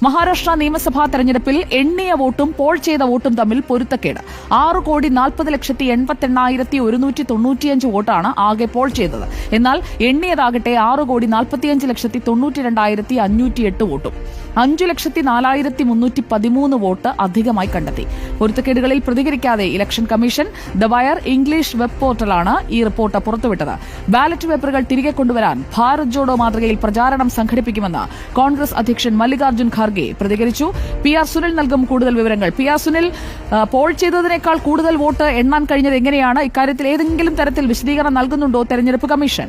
മഹാരാഷ്ട്ര നിയമസഭാ തെരഞ്ഞെടുപ്പിൽ എണ്ണിയ വോട്ടും പോൾ ചെയ്ത വോട്ടും തമ്മിൽ പൊരുത്തക്കേട്. 6,40,80,195 വോട്ടാണ് ആകെ പോൾ ചെയ്തത്. എന്നാൽ എണ്ണിയതാകട്ടെ 6,45,92,508 വോട്ടും. 5,04,313 വോട്ട് അധികമായി കണ്ടെത്തി. പൊരുത്തക്കേടുകളിൽ പ്രതികരിക്കാതെ election commission. The Wire English web പോർട്ടലാണ് ഈ റിപ്പോർട്ട് പുറത്തുവിട്ടത്. ബാലറ്റ് പേപ്പറുകൾ തിരികെ കൊണ്ടുവരാൻ ഭാരത് ജോഡോ മാതൃകയിൽ പ്രചാരണം സംഘടിപ്പിക്കുമെന്ന് കോൺഗ്രസ് അധ്യക്ഷൻ മല്ലികാർജ്ജുൻ ഖാർഗെ പ്രതികരിച്ചു. പി ആർ സുനിൽ നൽകും കൂടുതൽ വിവരങ്ങൾ. പി ആർ സുനിൽ, പോൾ ചെയ്തതിനേക്കാൾ കൂടുതൽ വോട്ട് എണ്ണാൻ കഴിഞ്ഞത് എങ്ങനെയാണ്? ഇക്കാര്യത്തിൽ ഏതെങ്കിലും തരത്തിൽ വിശദീകരണം നൽകുന്നുണ്ടോ തെരഞ്ഞെടുപ്പ് കമ്മീഷൻ?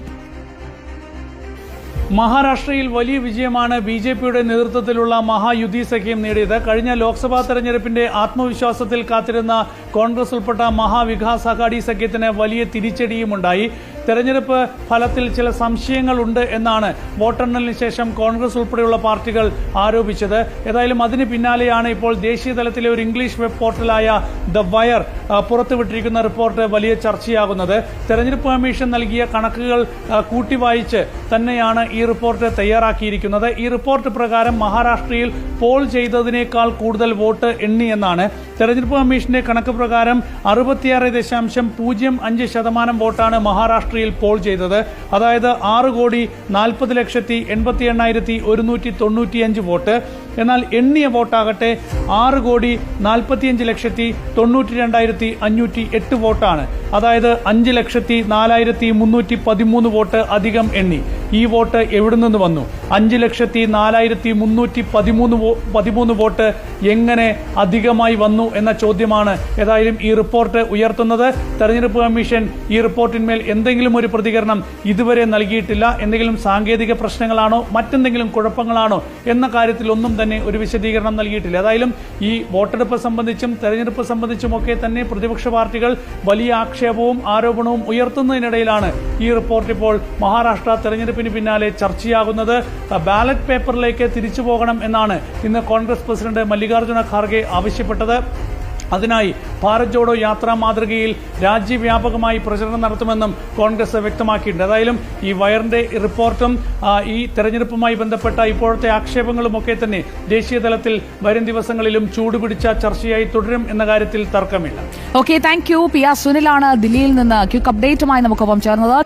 മഹാരാഷ്ട്രയിൽ വലിയ വിജയമാണ് ബിജെപിയുടെ നേതൃത്വത്തിലുള്ള മഹായുതി സഖ്യം നേടിയത്. കഴിഞ്ഞ ലോക്സഭാ തെരഞ്ഞെടുപ്പിന്റെ ആത്മവിശ്വാസത്തിൽ കാത്തിരുന്ന കോൺഗ്രസ് ഉൾപ്പെട്ട മഹാവികാസ് അഘാടി സഖ്യത്തിന് വലിയ തിരിച്ചടിയുമുണ്ടായി. തെരഞ്ഞെടുപ്പ് ഫലത്തിൽ ചില സംശയങ്ങളുണ്ട് എന്നാണ് വോട്ടെണ്ണലിന് ശേഷം കോൺഗ്രസ് ഉൾപ്പെടെയുള്ള പാർട്ടികൾ ആരോപിച്ചത്. ഏതായാലും അതിന് പിന്നാലെയാണ് ഇപ്പോൾ ദേശീയ തലത്തിലെ ഒരു ഇംഗ്ലീഷ് വെബ് പോർട്ടലായ ദ വയർ പുറത്തുവിട്ടിരിക്കുന്ന റിപ്പോർട്ട് വലിയ ചർച്ചയാകുന്നത്. തെരഞ്ഞെടുപ്പ് കമ്മീഷൻ നൽകിയ കണക്കുകൾ കൂട്ടിവായിച്ച് തന്നെയാണ് ഈ റിപ്പോർട്ട് തയ്യാറാക്കിയിരിക്കുന്നത്. ഈ റിപ്പോർട്ട് പ്രകാരം മഹാരാഷ്ട്രയിൽ പോൾ ചെയ്തതിനേക്കാൾ കൂടുതൽ വോട്ട് എണ്ണിയെന്നാണ്. തെരഞ്ഞെടുപ്പ് കമ്മീഷന്റെ കണക്ക് പ്രകാരം 66.05% വോട്ടാണ് മഹാരാഷ്ട്രയിൽ പോൾ ചെയ്തത്. അതായത് 6,40,80,195 വോട്ട്. എന്നാൽ എണ്ണിയ വോട്ടാകട്ടെ 6,45,92,508 വോട്ടാണ്. അതായത് 5,04,313 വോട്ട് അധികം എണ്ണി. ഈ വോട്ട് എവിടെ നിന്ന് വന്നു? 5,04,313 വോട്ട് എങ്ങനെ അധികമായി വന്നു എന്ന ചോദ്യമാണ് ഏതായാലും ഈ റിപ്പോർട്ട് ഉയർത്തുന്നത്. തെരഞ്ഞെടുപ്പ് കമ്മീഷൻ ഈ റിപ്പോർട്ടിന്മേൽ എന്തെങ്കിലും ഒരു പ്രതികരണം ഇതുവരെ നൽകിയിട്ടില്ല. എന്തെങ്കിലും സാങ്കേതിക പ്രശ്നങ്ങളാണോ മറ്റെന്തെങ്കിലും കുഴപ്പങ്ങളാണോ എന്ന കാര്യത്തിൽ ഒന്നും തന്നെ ഒരു വിശദീകരണം നൽകിയിട്ടില്ല. ഏതായാലും ഈ വോട്ടെടുപ്പ് സംബന്ധിച്ചും തെരഞ്ഞെടുപ്പ് സംബന്ധിച്ചുമൊക്കെ തന്നെ പ്രതിപക്ഷ പാർട്ടികൾ വലിയ ആക്ഷേപവും ആരോപണവും ഉയർത്തുന്നതിനിടയിലാണ് ഈ റിപ്പോർട്ട് ഇപ്പോൾ മഹാരാഷ്ട്ര തെരഞ്ഞെടുപ്പിന് പിന്നാലെ ചർച്ചയാകുന്നത്. ബാലറ്റ് പേപ്പറിലേക്ക് തിരിച്ചു പോകണം എന്നാണ് ഇന്ന് കോൺഗ്രസ് പ്രസിഡന്റ് മല്ലികാർജ്ജുന ഖാർഗെ ആവശ്യപ്പെട്ടത്. അതിനായി ഭാരത് ജോഡോ യാത്രാ മാതൃകയിൽ രാജ്യവ്യാപകമായി പ്രചരണം നടത്തുമെന്നും കോൺഗ്രസ് വ്യക്തമാക്കിയിട്ടുണ്ട്. ഏതായാലും ഈ വയറിന്റെ റിപ്പോർട്ടും ഈ തെരഞ്ഞെടുപ്പുമായി ബന്ധപ്പെട്ട ഇപ്പോഴത്തെ ആക്ഷേപങ്ങളുമൊക്കെ തന്നെ ദേശീയ തലത്തിൽ വരും ദിവസങ്ങളിലും ചൂടുപിടിച്ച ചർച്ചയായി തുടരും എന്ന കാര്യത്തിൽ തർക്കമില്ല. Okay, thank you. P R സുനിലാണ് ദില്ലിയിൽ നിന്ന് ക്വിക്ക് അപ്ഡേറ്റുമായി നമുക്കൊപ്പം ചേർന്നത്.